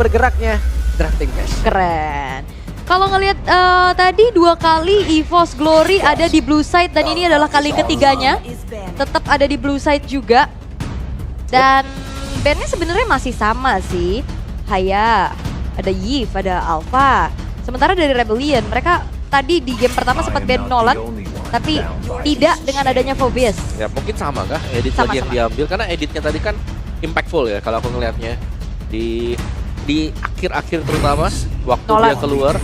bergeraknya Drafting Cash. Keren. Kalau ngelihat tadi 2 kali EVOS Glory ada di blue side dan ini adalah kali ketiganya. Tetap ada di blue side juga. Dan bandnya sebenarnya masih sama sih. Haya, ada Yves, ada Alpha. Sementara dari Rebellion, mereka tadi di game pertama sempat ban Nolan, tapi tidak dengan adanya Phobius. Ya mungkin sama kah edit Sama, lagi yang sama. diambil karena editnya tadi kan impactful ya kalau aku ngelihatnya di akhir-akhir terutama waktu Nolan. dia keluar.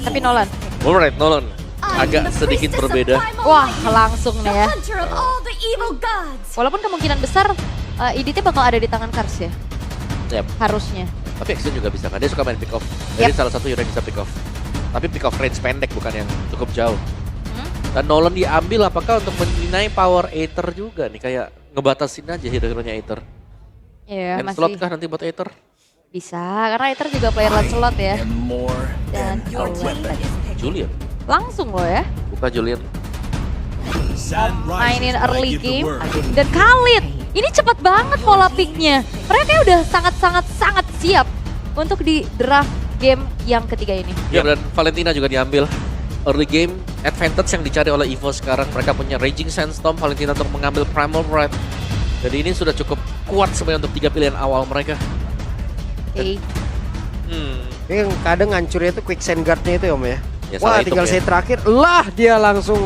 Tapi Nolan, Alright, Nolan agak sedikit berbeda. wah langsung nih ya. Walaupun kemungkinan besar editnya bakal ada di tangan Kars ya, Yap. harusnya. Tapi Action juga bisa kan, dia suka main pick off. Yap. Jadi salah satu hero yang bisa pick off. Tapi pick off range pendek bukan yang cukup jauh. Hmm? Dan Nolan diambil apakah untuk menilai power Aether juga nih, kayak ngebatasin aja hero-heronya Aether. Iya, And slot masih kah nanti buat Aether? bisa, karena Aether juga player Lancelot ya. Dan Julian, langsung loh ya, buka Julian. mainin early game. Dan Khalid, ini cepat banget pola picknya. Mereka kayak udah sangat siap untuk di draft game yang ketiga ini. Ya, dan Valentina juga diambil. Early game advantage yang dicari oleh EVOS sekarang. Mereka punya Raging Sandstorm, Valentina untuk mengambil Primal Pride. Jadi ini sudah cukup kuat sebenarnya untuk 3 pilihan awal mereka. Oke. Yang kadang ngancurnya itu quicksand guard-nya itu ya Om ya. Ya, Wah salah hitung tinggal ya. set terakhir, lah dia langsung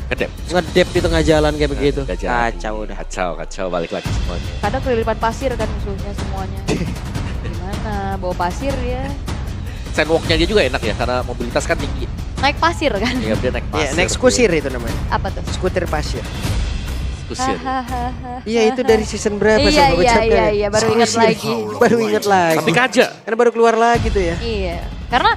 Ngedep. ngedep di tengah jalan kayak begitu. Nggak jadi. Kacau udah. Kacau, balik lagi semuanya. Kadang kelilipan pasir kan musuhnya semuanya. Gimana, bawa pasir ya. Sandwalk-nya dia juga enak ya, karena mobilitas kan tinggi. Naik pasir kan. Iya, dia naik Iya, pasir. next kusir itu namanya. Apa tuh? Skuter pasir. Kusir. Iya itu dari season berapa sih Iya, Mbak iya, ucapkan iya, ya? iya, baru ingat Skuter. lagi. Baru ingat lagi. Tapi kaja. Karena baru keluar lagi tuh ya. Iya, karena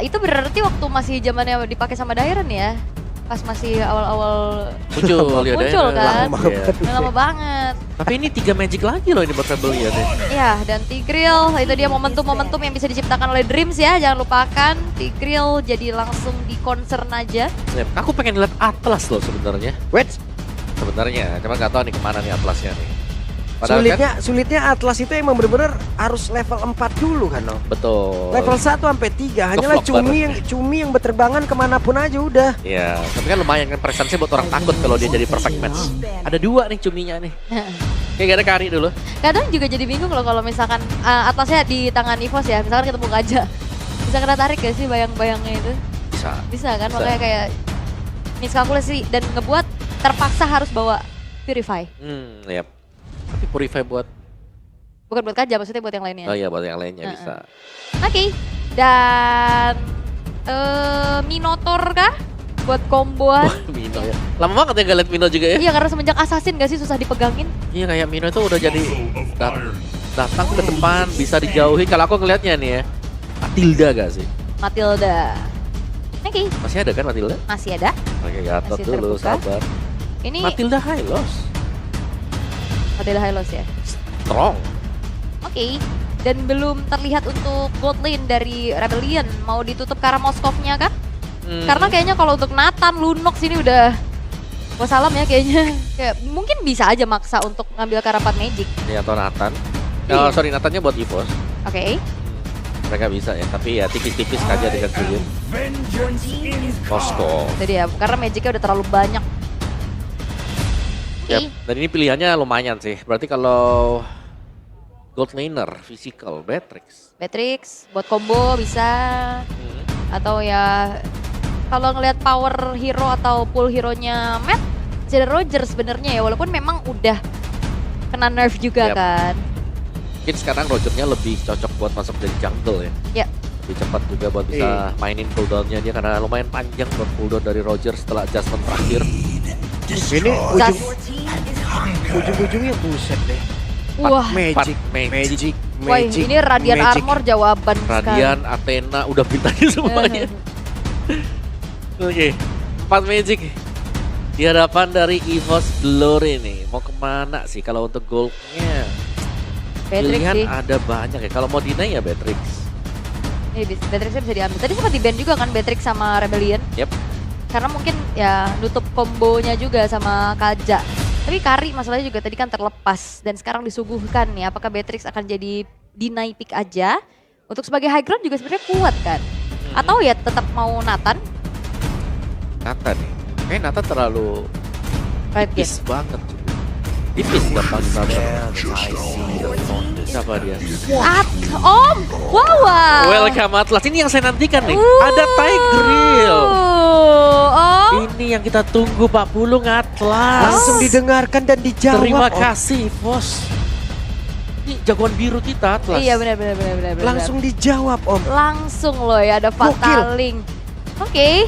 itu berarti waktu masih zamannya dipakai sama Dairon ya. Pas masih awal-awal Muncul, ya, muncul Dairon. kan. Iya. Udah lama banget. Tapi ini 3 magic lagi loh ini buat Rebellion ya. Iya, dan Tigreal itu dia momentum-momentum yang bisa diciptakan oleh Dreams ya. Jangan lupakan Tigreal jadi langsung di concern aja. Ya, aku pengen lihat Atlas loh sebenarnya. Wait, Sebenarnya, cuma nggak tahu nih kemana nih Atlasnya nih. Padahal sulitnya Atlas itu emang bener-bener harus level 4 dulu kan Om. betul. Level 1 sampai 3 hanyalah Ngevlog cumi yang berterbangan kemanapun aja udah. Iya, tapi kan lumayan kan presensi buat orang takut kalau dia jadi perfect match. Ada 2 nih cuminya nih. Kayak gak ada Kari dulu. Kadang juga jadi bingung loh kalau misalkan Atlasnya di tangan EVOS ya. Misalkan ketemu Kaja. Bisa kena tarik gak sih bayang-bayangnya itu? Bisa. Bisa kan, Bisa. makanya kayak miskalkulasi dan ngebuat terpaksa harus bawa Purify. Yap. Tapi Purify buat, Bukan buat Kaja, maksudnya buat yang lainnya. oh iya buat yang lainnya Heeh. bisa. Oke, dan Minotaur kah? Buat komboan. Wah, Mino ya. Lama banget ya gak liat Mino juga ya. Iya, karena semenjak Assassin gak sih susah dipegangin? Iya kayak Mino itu udah jadi datang ke depan, bisa dijauhi. Kalau aku ngelihatnya nih ya, Matilda gak sih? Matilda. Oke, Masih ada kan Matilda? masih ada. Oke, Gatot Masih dulu, terbuka. sabar. Ini Matilda Hylos, Matilda Hylos ya. strong. Oke, dan belum terlihat untuk gold lane dari Rebellion. Mau ditutup ke arah Moskovnya kah? Karena kayaknya kalau untuk Nathan, Lunox ini udah wassalam ya kayaknya. Kayak mungkin bisa aja maksa untuk ngambil ke arah Pat Magic. Ya atau Nathan. Iya. Oh, sorry, Nathannya buat EVOS. Oke. Mereka bisa ya, tapi ya tipis-tipis aja dengan Julian. Moskow. Jadi ya, karena Magicnya udah terlalu banyak. Oke. Yap, dan ini pilihannya lumayan sih. Berarti kalau Gold Laner, Physical, Beatrix. Beatrix, buat combo bisa. Atau ya, kalau ngelihat power hero atau pool hero-nya Matt, jadi Roger sebenarnya ya. Walaupun memang udah kena nerf juga Yap. kan. Mungkin sekarang Rogernya lebih cocok buat masuk dari jungle ya. Ya. Lebih cepat juga buat bisa mainin cooldown-nya dia karena lumayan panjang buat cooldown dari Roger setelah adjustment terakhir. Ini Zas. ujung-ujungnya buset deh. Wah, Magic, Magic. Magic, wah Magic. ini Radiant Magic. Armor jawaban Radian, Athena, udah pintanya semuanya. Oke, 4 Magic di hadapan dari EVOS Glory nih. Mau kemana sih kalau untuk goldnya? Beatrix Pilihan sih. ada banyak ya. Kalau mau deny ya Beatrix. Ini Beatrixnya bisa diambil. Tadi sempat di-ban juga kan Beatrix sama Rebellion. Yep. Karena mungkin ya nutup kombonya juga sama Kaja. Tapi Kari masalahnya juga tadi kan terlepas dan sekarang disuguhkan nih. Apakah Beatrix akan jadi deny pick aja. Untuk sebagai high ground juga sebenarnya kuat kan. Atau ya tetap mau Nathan. Nathan nih. Kayaknya Nathan terlalu Right game. tipis banget. Tipis gampang ditabrak. Siapa dia? Om! Wow! Welcome Atlas. Ini yang saya nantikan nih. Ada Tigreal. Om! Ini yang kita tunggu Pak Pulung Atlas. Langsung didengarkan dan dijawab. Terima Om. kasih bos. Ini jagoan biru kita Atlas. Iya benar. Langsung dijawab Om. Langsung loh ya ada Fataling. Oke.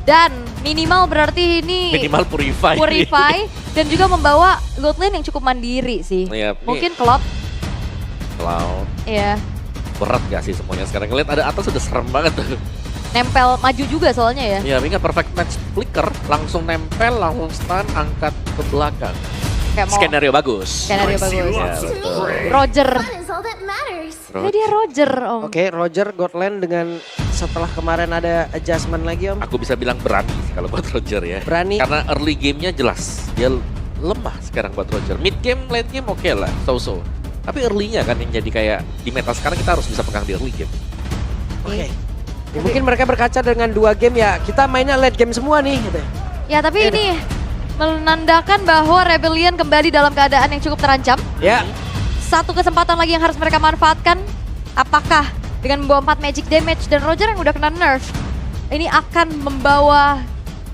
Dan minimal berarti ini Minimal Purify. Dan juga membawa gold lane yang cukup mandiri sih. Iya, Mungkin Cloud. Cloud. Iya. Berat gak sih semuanya sekarang? Ngeliat ada atas udah serem banget tuh. Nempel maju juga soalnya ya. Ya ingat perfect match flicker. Langsung nempel, langsung stun, angkat ke belakang. Kayak mau Skenario bagus. skenario bagus. Ya, betul. Roger. Fun is all that matters. Ini dia Roger Om. Oke, Roger Godland dengan setelah kemarin ada adjustment lagi Om. Aku bisa bilang berani sih kalau buat Roger ya. Berani. Karena early game-nya jelas. Dia lemah sekarang buat Roger. Mid game, late game oke lah. So-so. Tapi early-nya kan yang jadi kayak di meta sekarang kita harus bisa pegang di early game. Oke. Ya, mungkin mereka berkaca dengan 2 game ya. Kita mainnya late game semua nih gitu. Ya tapi ini menandakan bahwa Rebellion kembali dalam keadaan yang cukup terancam. Ya. Satu kesempatan lagi yang harus mereka manfaatkan. Apakah dengan membawa 4 magic damage dan Roger yang udah kena nerf, ini akan membawa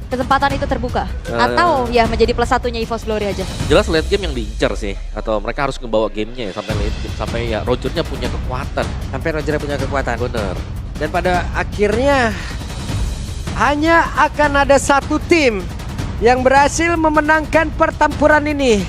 kesempatan itu terbuka? Atau ya menjadi plus satunya EVOS Glory aja? Jelas late game yang diincar sih. Atau mereka harus ngebawa gamenya ya sampai late game. Sampai ya Rogernya punya kekuatan. Sampai Roger punya kekuatan. Bener. Dan pada akhirnya hanya akan ada satu tim yang berhasil memenangkan pertempuran ini.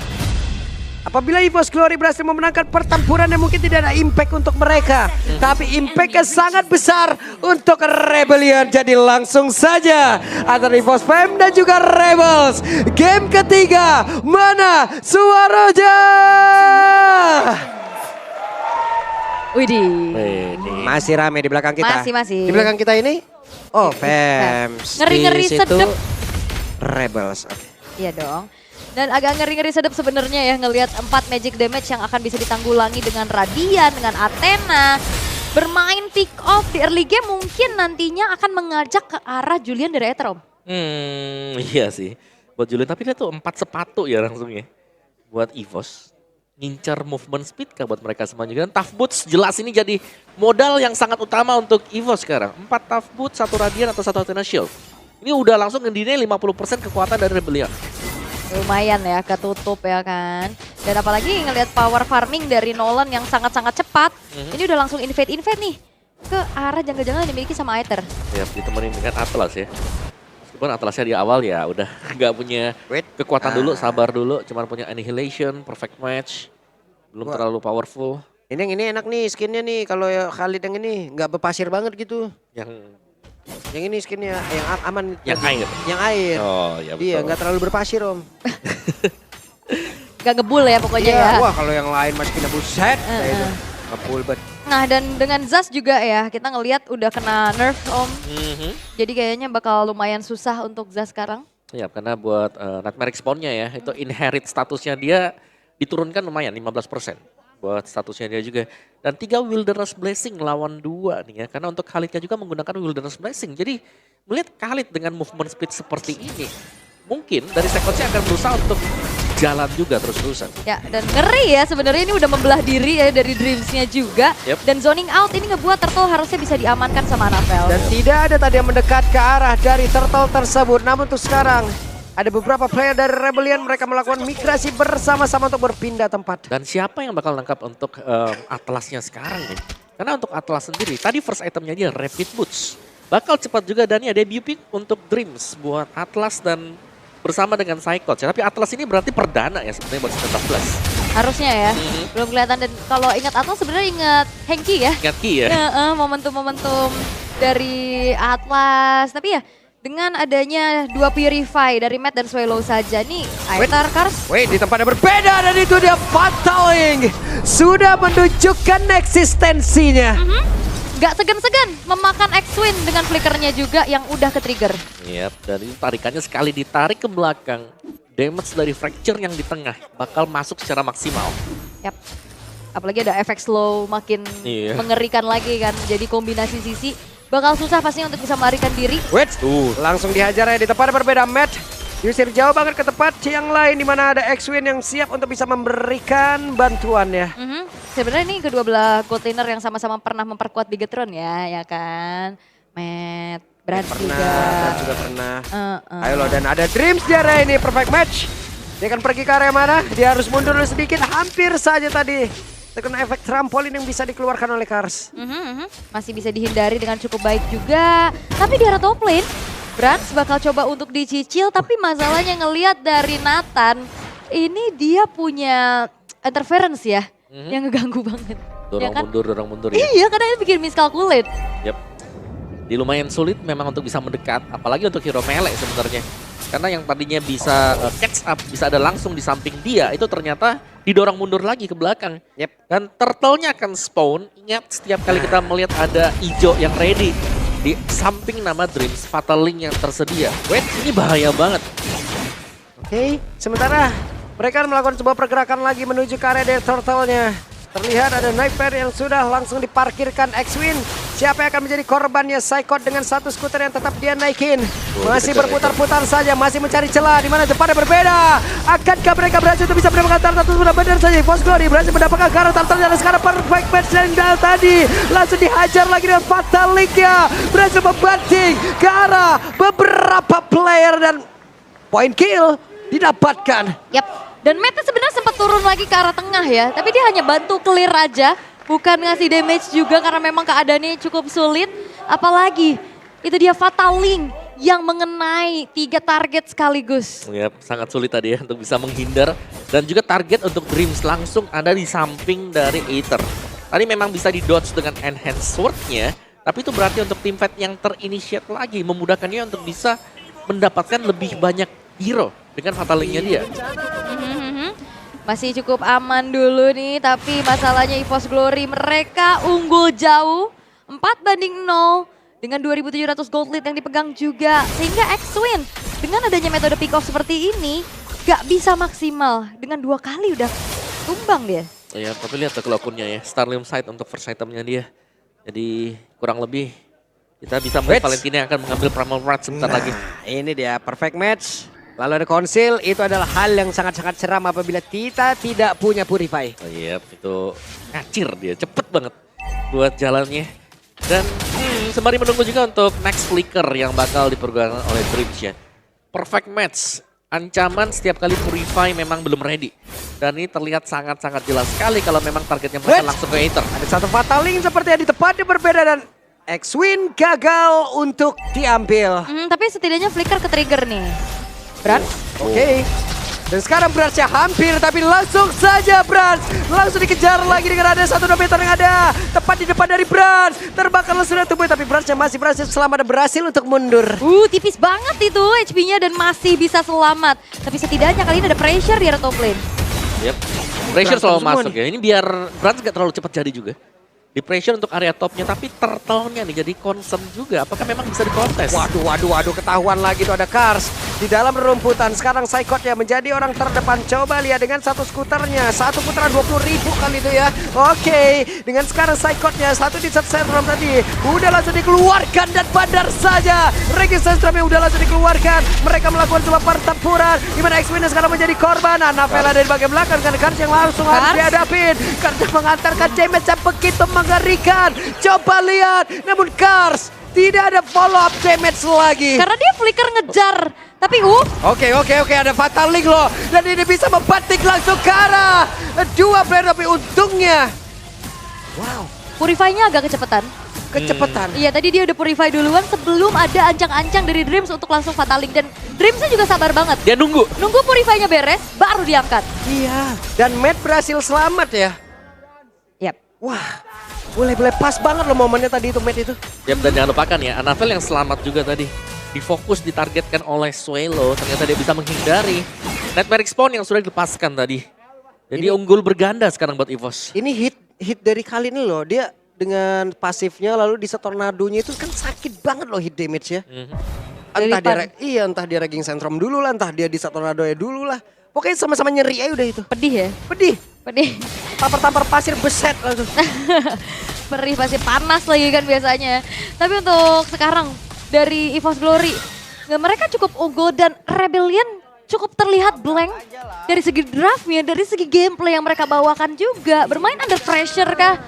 Apabila EVOS Glory berhasil memenangkan pertempuran yang mungkin tidak ada impact untuk mereka. Tapi impactnya sangat besar untuk Rebellion. Jadi langsung saja antara EVOS Fam dan juga Rebels. Game ketiga, mana Suaraja? Widih. Masih rame di belakang kita. Masih. Di belakang kita ini, oh Fems. Ngeri-ngeri Di situ sedep. Rebels. Oke. Iya dong. Dan agak ngeri-ngeri sedap sebenarnya ya ngelihat 4 magic damage yang akan bisa ditanggulangi dengan Radiant, dengan Athena. Bermain pick off di early game mungkin nantinya akan mengajak ke arah Julian dari Aether Om. Iya sih. Buat Julian, tapi dia tuh 4 sepatu ya langsung ya. Buat EVOS. Ngincar movement speed kah buat mereka semua juga. Dan Tough Boots jelas ini jadi modal yang sangat utama untuk EVOS sekarang. 4 Tough Boots, 1 Radiant atau 1 Athena Shield. Ini udah langsung ngedinai 50% kekuatan dari Rebellion. Lumayan ya ketutup ya kan. Dan apalagi ngelihat power farming dari Nolan yang sangat-sangat cepat. Ini udah langsung invade nih ke arah jungle-jungle yang dimiliki sama Aether. Ya ditemenin dengan Atlas ya. Meskipun Atlasnya di awal ya udah nggak punya kekuatan dulu, sabar dulu. Cuman punya Annihilation, Perfect Match. Belum terlalu powerful. Ini yang ini enak nih skinnya nih. Kalau Khalid yang ini nggak berpasir banget gitu. Yang ini skinnya yang aman. Yang air. Yang air. Oh ya betul. Iya nggak terlalu berpasir Om. Gak ngebul ya pokoknya Iya, ya. wah kalau yang lain masih kena buset. Kayak itu. Ngebul banget. Nah dan dengan Zas juga ya kita ngelihat udah kena nerf Om. Jadi kayaknya bakal lumayan susah untuk Zas sekarang. Ya karena buat Nightmare Respawn-nya ya itu inherit statusnya dia diturunkan lumayan 15%. Buat statusnya dia juga. Dan 3 Wilderness Blessing lawan 2 nih ya. Karena untuk Khalidnya juga menggunakan Wilderness Blessing. Jadi melihat Khalid dengan movement speed seperti ini. Mungkin dari sequence-nya akan berusaha untuk jalan juga terus-terusan. Ya dan ngeri ya sebenarnya ini udah membelah diri ya dari Dreams-nya juga. Yep. Dan zoning out ini ngebuat Turtle harusnya bisa diamankan sama Anabel. Dan tidak ada tadi yang mendekat ke arah dari turtle tersebut. Namun untuk sekarang ada beberapa player dari Rebellion, mereka melakukan migrasi bersama-sama untuk berpindah tempat. Dan siapa yang bakal nangkap untuk Atlasnya sekarang nih? Karena untuk Atlas sendiri, tadi first itemnya dia Rapid Boots. Bakal cepat juga dan ya debut pick untuk Dreams buat Atlas dan bersama dengan Psychots. Tapi Atlas ini berarti perdana ya sebenarnya buat Seven Plus. Harusnya ya, belum kelihatan. Dan kalau ingat Atlas sebenarnya ingat Hengki ya. Ingat Ki ya? Momentum-momentum dari Atlas. Tapi ya dengan adanya 2 Purify dari Matt dan Swallow saja nih, Aether Kars. Wait, di tempat yang berbeda dan itu dia Fataling sudah menunjukkan eksistensinya. Gak segan-segan memakan X-Win dengan flickernya juga yang udah ke-trigger. Yap, dan itu tarikannya sekali ditarik ke belakang. Damage dari Fracture yang di tengah bakal masuk secara maksimal. Yap. Apalagi ada efek slow makin Iya. mengerikan lagi kan. Jadi kombinasi sisi bakal susah pastinya untuk bisa melarikan diri. Wait, langsung dihajar ya di tempat yang berbeda. Matt diusir jauh banget ke tempat yang lain di mana ada X-Win yang siap untuk bisa memberikan bantuan ya. Sebenarnya ini kedua belah gold laner yang sama-sama pernah memperkuat Bigetron ya kan. Matt, Brad Pernah, juga. Brad juga pernah. Ayo loh, dan ada Dreams di area ini, perfect match. Dia akan pergi ke area mana? Dia harus mundur dulu sedikit, hampir saja tadi terkena efek trampolin yang bisa dikeluarkan oleh Cars. Masih bisa dihindari dengan cukup baik juga. Tapi di arah top lane, Brans bakal coba untuk dicicil. Tapi masalahnya ngelihat dari Nathan, ini dia punya interference ya. Yang ngeganggu banget. Ya kan? Dorong mundur ya. Iya, karena ini bikin miscalculate. Yap. Di lumayan sulit memang untuk bisa mendekat, apalagi untuk hero melee sebenarnya. Karena yang tadinya bisa catch up, bisa ada langsung di samping dia, itu ternyata didorong mundur lagi ke belakang. Yep. Dan turtle-nya akan spawn, ingat setiap kali kita melihat ada hijau yang ready. Di samping nama Dreams, Fatal Link yang tersedia. Wait, ini bahaya banget. Oke, sementara mereka akan melakukan sebuah pergerakan lagi menuju ke area dari turtle-nya. Terlihat ada Nightmare yang sudah langsung diparkirkan X-Win. Siapa yang akan menjadi korbannya? Psychot dengan satu skuter yang tetap dia naikin. Masih berputar-putar saja, masih mencari celah di mana depannya berbeda. Akankah mereka berhasil untuk bisa mendapatkan turtle? Benar-benar saja Force Glory berhasil mendapatkan karena turtle dan sekarang perfect match dan tadi langsung dihajar lagi dengan Fatal Link-nya. Berhasil membanting ke arah beberapa player dan point kill didapatkan. Yap. Dan Matt sebenarnya sempat turun lagi ke arah tengah ya. Tapi dia hanya bantu clear aja. Bukan ngasih damage juga karena memang keadaannya cukup sulit. Apalagi itu dia Fatal Link yang mengenai 3 target sekaligus. Yap, sangat sulit tadi ya untuk bisa menghindar. Dan juga target untuk Dreams langsung ada di samping dari Aether. Tadi memang bisa di-dodge dengan Enhanced Sword-nya. Tapi itu berarti untuk tim fight yang terinitiate lagi. Memudahkannya untuk bisa mendapatkan lebih banyak hero dengan Fatal Link-nya dia. Masih cukup aman dulu nih, tapi masalahnya EVOS Glory mereka unggul jauh 4-0 dengan 2.700 gold lead yang dipegang juga. Sehingga X-Win dengan adanya metode pick off seperti ini gak bisa maksimal. Dengan 2 kali udah tumbang dia. Ya, tapi lihat tuh akunnya ya, Starlium Sight untuk first itemnya dia. Jadi kurang lebih kita bisa melihat Valentina yang akan mengambil Primal Rod sebentar lagi. Ini dia perfect match. Lalu ada konsil, itu adalah hal yang sangat-sangat seram apabila kita tidak punya Purify. Oh iya, itu ngacir dia, cepet banget buat jalannya. Dan sembari menunggu juga untuk next flicker yang bakal dipergunakan oleh Dreams ya. Perfect match, ancaman setiap kali Purify memang belum ready. Dan ini terlihat sangat-sangat jelas sekali kalau memang targetnya mereka langsung ke Aether. Ada satu Fatal Link seperti yang di tempatnya berbeda dan X-Win gagal untuk diambil. Tapi setidaknya flicker ke trigger nih. Brans. Oke. Dan sekarang Bransnya hampir tapi langsung saja Brans langsung dikejar lagi dengan ada 1 meter yang ada tepat di depan dari Brans. Terbakar sudah tubuh tapi Bransnya masih berhasil selamat dan berhasil untuk mundur. Tipis banget itu HP-nya dan masih bisa selamat. Tapi setidaknya kali ini ada pressure di arah top lane. Yep. Pressure selalu semua masuk ya. Ini biar Brans gak terlalu cepat jadi juga. Di pressure untuk area topnya, tapi turtle-nya nih jadi concern juga. Apakah memang bisa dikontes? Waduh, ketahuan lagi tuh ada Cars di dalam rumputan. Sekarang Psychot ya menjadi orang terdepan. Coba lihat dengan satu skuternya, satu putaran 20.000 kali itu ya. Oke, dengan sekarang Psychotnya satu di set Sentrum tadi udah langsung dikeluarkan dan badar saja. Regi Senstrumnya udah langsung dikeluarkan. Mereka melakukan sebuah pertempuran di mana X-Win sekarang menjadi korban. Navela dari bagian belakang karena Cars yang langsung harus dihadapin karena mengantarkan damage yang begitu mengerikan. Coba lihat, namun Cars tidak ada follow up damage lagi. Karena dia flicker ngejar. Tapi Oke, ada Fatal Link loh. Dan ini bisa membatik langsung ke arah 2 player tapi untungnya. Wow, Purify-nya agak kecepatan. Iya, tadi dia udah Purify duluan sebelum ada ancang-ancang dari Dreams untuk langsung Fatal Link. Dan Dreams-nya juga sabar banget. Dia nunggu Purify-nya beres, baru diangkat. iya. Dan Matt berhasil selamat ya. Yap. Wah, boleh pas banget loh momennya tadi itu Matt itu. Yep, dan jangan lupakan ya, Anavel yang selamat juga tadi. Difokus, ditargetkan oleh Swelo. Ternyata dia bisa menghindari Nightmare Spawn yang sudah dilepaskan tadi. Jadi unggul berganda sekarang buat EVOS. Ini hit dari kali ini loh. Dia dengan pasifnya lalu di tornadonya itu kan sakit banget loh hit damage ya. Entah dia, entah dia Raging Centrum dulu lah, entah dia di tornadonya dulu lah. Pokoknya sama-sama nyeri aja udah itu. Pedih ya? Pedih. Pedih. Tampar-tampar pasir beset langsung. Perih pasti panas lagi kan biasanya. Tapi untuk sekarang dari EVOS Glory, mereka cukup unggul dan Rebellion cukup terlihat blank dari segi draftnya, dari segi gameplay yang mereka bawakan juga. Bermain under pressure kah?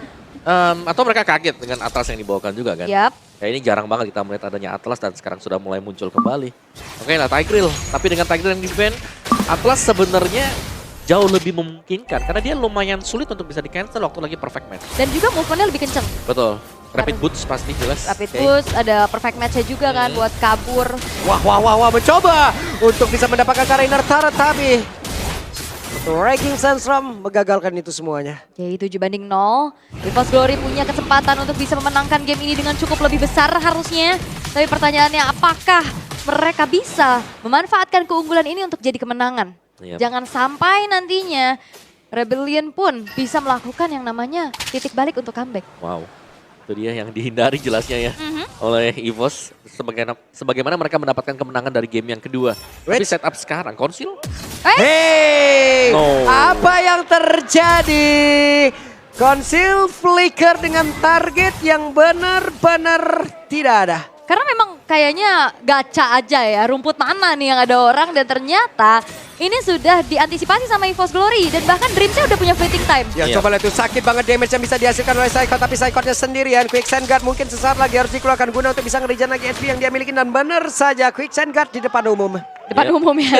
Atau mereka kaget dengan Atlas yang dibawakan juga kan? Yap. Ya ini jarang banget kita melihat adanya Atlas dan sekarang sudah mulai muncul kembali. Oke lah Tigreal, tapi dengan Tigreal yang defend, Atlas sebenarnya jauh lebih memungkinkan karena dia lumayan sulit untuk bisa di cancel waktu lagi perfect match. Dan juga movementnya lebih kenceng. Betul. Rapid boots pasti jelas. Rapid Oke. boost, ada perfect match-nya juga kan buat kabur. Wah, mencoba untuk bisa mendapatkan Kariner Turret tapi Raging Sandstorm mengagalkan itu semuanya. Oke, 7-0. EVOS Glory punya kesempatan untuk bisa memenangkan game ini dengan cukup lebih besar harusnya. Tapi pertanyaannya apakah mereka bisa memanfaatkan keunggulan ini untuk jadi kemenangan? Yap. Jangan sampai nantinya Rebellion pun bisa melakukan yang namanya titik balik untuk comeback. Wow. Itu dia yang dihindari jelasnya ya oleh EVOS. Sebagaimana mereka mendapatkan kemenangan dari game yang kedua. Tapi setup sekarang, Konsil. Hey, No. apa yang terjadi? Conceal flicker dengan target yang benar-benar tidak ada. Karena memang kayaknya gacha aja ya, rumput mana nih yang ada orang dan ternyata ini sudah diantisipasi sama EVOS Glory dan bahkan Dreamsnya udah punya fleeting time. Ya Iya. coba lihat tuh sakit banget damage yang bisa dihasilkan oleh Psycho tapi Psycho-nya sendirian. Quicksand Guard mungkin sesaat lagi harus dikeluarkan guna untuk bisa ngeregen lagi HP yang dia miliki dan benar saja Quicksand Guard di depan umum. Depan Iya. umumnya.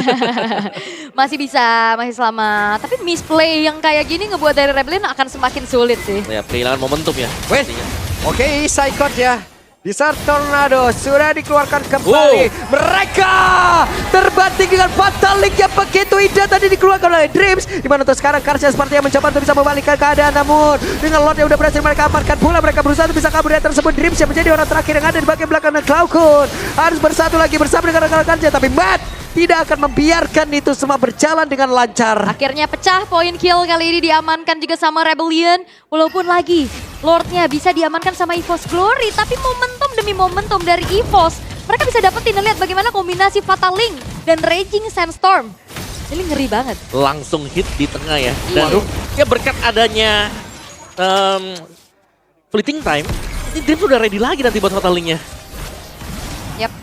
Masih bisa, masih selamat. Tapi misplay yang kayak gini ngebuat dari Rebellion akan semakin sulit sih. Ya, kehilangan momentum ya. Weh, pastinya. oke Psycho ya. Bisa Tornado sudah dikeluarkan kembali. Mereka terbanting dengan Fatal Link yang begitu indah tadi dikeluarkan oleh Dreams. Dimana untuk sekarang Karsha sepertinya mencoba untuk bisa membalikkan keadaan. Namun dengan Lord yang udah berhasil mereka amankan pula. Mereka berusaha untuk bisa kabur dari tersebut. Dreams yang menjadi orang terakhir yang ada di bagian belakang dan Cloudcon harus bersatu lagi bersama dengan rekan-rekannya. Tapi Matt tidak akan membiarkan itu semua berjalan dengan lancar. Akhirnya pecah poin kill kali ini diamankan juga sama Rebellion. Walaupun lagi Lordnya bisa diamankan sama EVOS Glory. Tapi momentum demi momentum dari EVOS. Mereka bisa dapetin dan lihat bagaimana kombinasi Fatal Link dan Raging Sandstorm. Ini ngeri banget. Langsung hit di tengah ya. Dan Waduh. ya berkat adanya fleeting time, ini Dream udah ready lagi nanti buat Fatal Link-nya. Yap.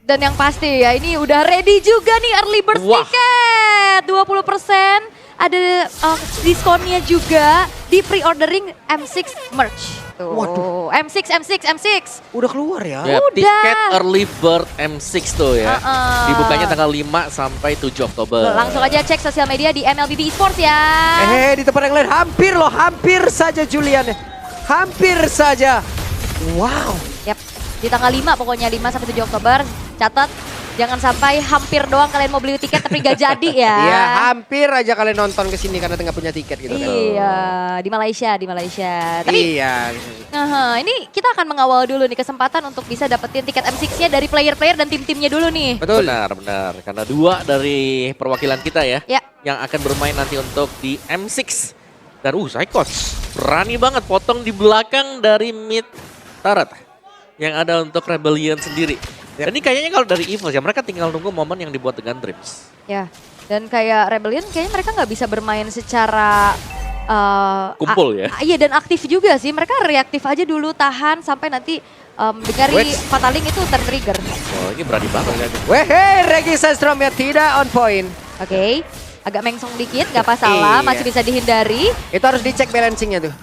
Dan yang pasti ya ini udah ready juga nih early bird Wah. ticket. 20%. Ada diskonnya juga di pre-ordering M6 merch. Tuh. Waduh. M6. Udah keluar ya. Ya, Udah. tiket early bird M6 tuh ya. Dibukanya tanggal 5 sampai 7 Oktober. Langsung aja cek sosial media di MLBB Esports ya. Di tempat yang lain hampir saja Julian. Hampir saja. Wow. Yap, di tanggal 5 pokoknya 5 sampai 7 Oktober. Catat, jangan sampai hampir doang kalian mau beli tiket tapi gak jadi ya. Iya, hampir aja kalian nonton ke sini karena nggak punya tiket gitu kan. Iya, di Malaysia. Tapi Iya. ini kita akan mengawal dulu nih kesempatan untuk bisa dapetin tiket M6-nya dari player-player dan tim-timnya dulu nih. Betul. Benar. Karena 2 dari perwakilan kita ya. Ya. Yang akan bermain nanti untuk di M6. Dan Psychos berani banget potong di belakang dari mid turret. Yang ada untuk Rebellion sendiri. Dan ini kayaknya kalau dari EVOS ya mereka tinggal nunggu momen yang dibuat dengan Dreams. Ya, dan kayak Rebellion kayaknya mereka nggak bisa bermain secara Kumpul ya. Iya dan aktif juga sih. Mereka reaktif aja dulu, tahan sampai nanti dari Wait. Fatal Link itu tertrigger. Oh ini berani banget kan. Weh, Regi Sandstorm ya tidak on point. Oke, agak mengsong dikit, nggak masalah, Iya. masih bisa dihindari. Itu harus dicek balancingnya tuh.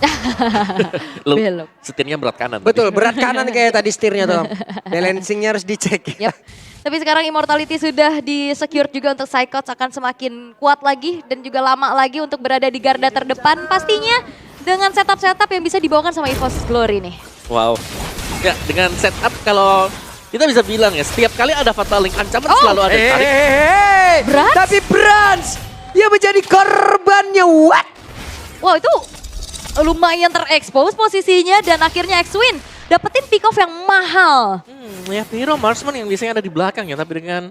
Lu Belum. setirnya berat kanan. Betul, berat kanan kayak tadi setirnya tuh. Balancingnya harus dicek. Yap. Tapi sekarang Immortality sudah di-secure juga untuk Psychots akan semakin kuat lagi dan juga lama lagi untuk berada di garda terdepan pastinya dengan setup-setup yang bisa dibawakan sama EVOS Glory nih. Wow. Ya dengan setup kalau kita bisa bilang ya setiap kali ada Fatal Link ancaman selalu ada tarik. Brans? Tapi Brans yang menjadi korbannya. What? Wow itu lumayan terekspos posisinya dan akhirnya X-Win dapetin pick off yang mahal. Ya hero marksman yang biasanya ada di belakang ya, tapi dengan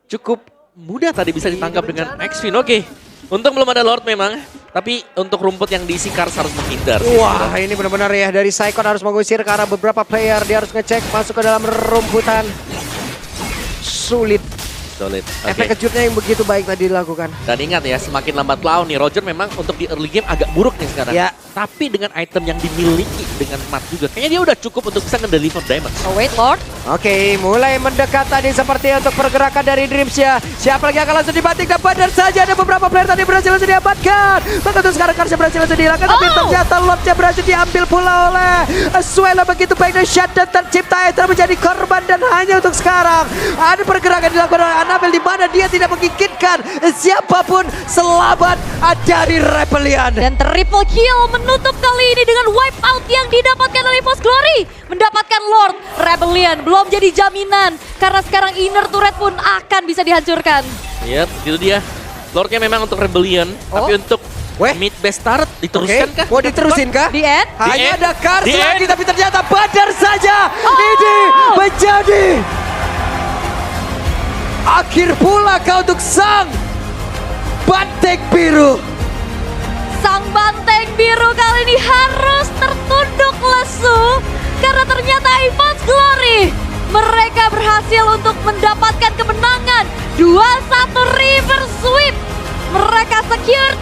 cukup mudah tadi bisa ditangkap dengan X-Win. Oke, untung belum ada Lord memang, tapi untuk rumput yang diisi Kars harus menghindar. Wah, ini benar-benar ya dari Psycho harus mengusir ke arah beberapa player. Dia harus ngecek masuk ke dalam rumputan. Sulit. Solid. Efek kejutnya yang begitu baik tadi dilakukan. Dan ingat ya, semakin lambat laun nih, Roger memang untuk di early game agak buruk nih sekarang. Ya. Tapi dengan item yang dimiliki dengan Mat juga, kayaknya dia udah cukup untuk bisa nge-deliver damage. Oh wait Lord. Oke, mulai mendekat tadi seperti untuk pergerakan dari Dreams ya. Siapa lagi yang akan langsung dibanting dan benar saja ada beberapa player tadi berhasil langsung diamankan. Maka untuk sekarang Karsnya berhasil langsung dihilangkan, tapi ternyata Lordnya berhasil diambil pula oleh Suela. Begitu baik dan shutdown tercipta, Ezra menjadi korban dan hanya untuk sekarang ada pergerakan dilakukan oleh Annabelle di mana dia tidak menginginkan siapapun selamat dari Rebellion. Dan triple kill menutup kali ini dengan wipe out yang didapatkan oleh EVOS Glory. Mendapatkan Lord, Rebellion belum jadi jaminan karena sekarang inner turret pun akan bisa dihancurkan. Yap, itu dia. Lordnya memang untuk Rebellion, tapi untuk mid base turret diteruskan kah? Mau diterusin kah? Di end. Hanya end. ada Kars Di lagi, end. tapi ternyata Badar saja. Ini menjadi akhir pula kau untuk sang Banteng Biru. Sang Banteng Biru kali ini harus tertunduk lesu karena ternyata EVOS Glory mereka berhasil untuk mendapatkan kemenangan 2-1 reverse sweep. Mereka secure